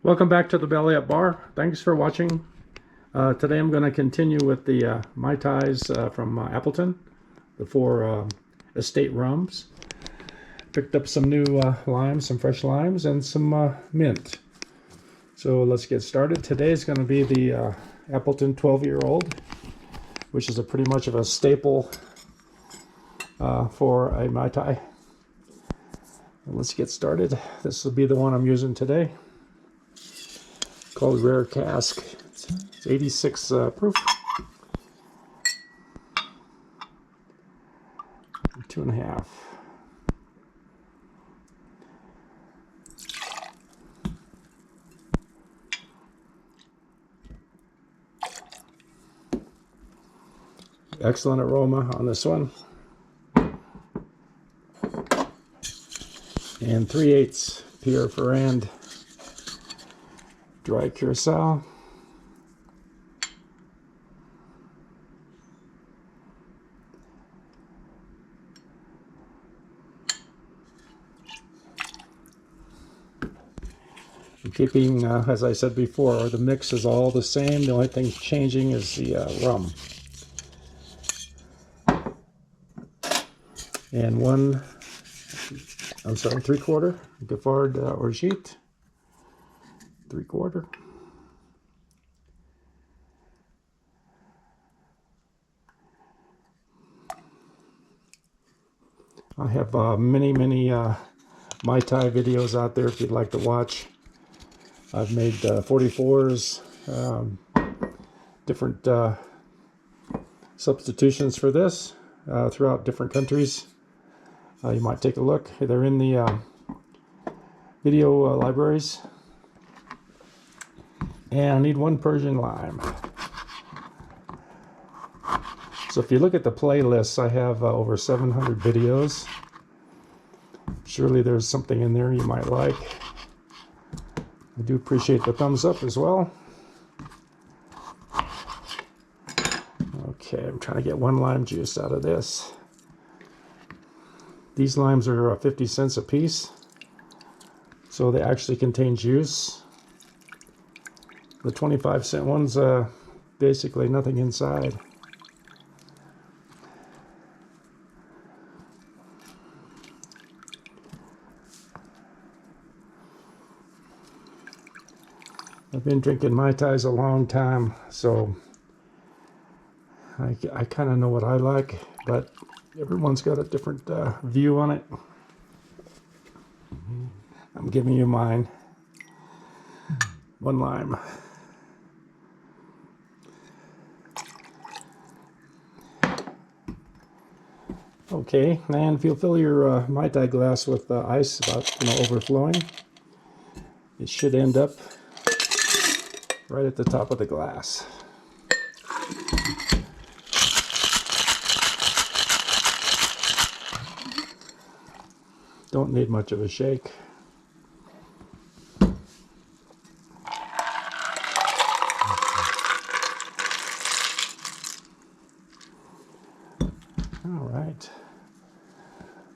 Welcome back to the Belly Up Bar. Thanks for watching. Today I'm going to continue with the Mai Tais from Appleton, the 4 estate rums. Picked up some new limes, some fresh limes, and some mint. So let's get started. Today is going to be the Appleton 12-year-old, which is pretty much of a staple for a Mai Tai. Let's get started. This will be the one I'm using today, called Rare Cask. It's 86 proof. 2.5. Excellent aroma on this one. And 3/8 Pierre Ferrand dry curaçao. Keeping, as I said before, the mix is all the same. The only thing changing is the rum. And 3/4 Giffard orgeat. 3/4. I have many Mai Tai videos out there if you'd like to watch. I've made 44s, different substitutions for this throughout different countries. You might take a look. They're in the video libraries. And I need 1 Persian lime. So if you look at the playlists, I have over 700 videos. Surely there's something in there you might like. I do appreciate the thumbs up as well. Okay, I'm trying to get 1 lime juice out of this. These limes are 50 cents a piece, so they actually contain juice. The 25-cent ones, basically nothing inside. I've been drinking Mai Tais a long time, so I kind of know what I like, but everyone's got a different view on it. I'm giving you mine. 1 lime. Okay, and if you'll fill your Mai Tai glass with ice about overflowing, it should end up right at the top of the glass. Don't need much of a shake. All right.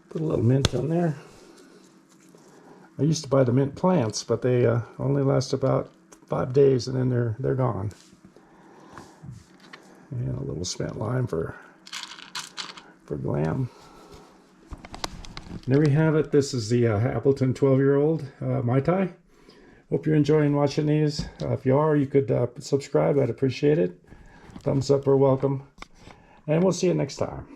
Put a little mint on there. I used to buy the mint plants, but they only last about 5 days and then they're gone. And a little spent lime for glam. There we have it. This is the Appleton 12-year-old Mai Tai. Hope you're enjoying watching these. If you are, you could subscribe. I'd appreciate it. Thumbs up are welcome. And we'll see you next time.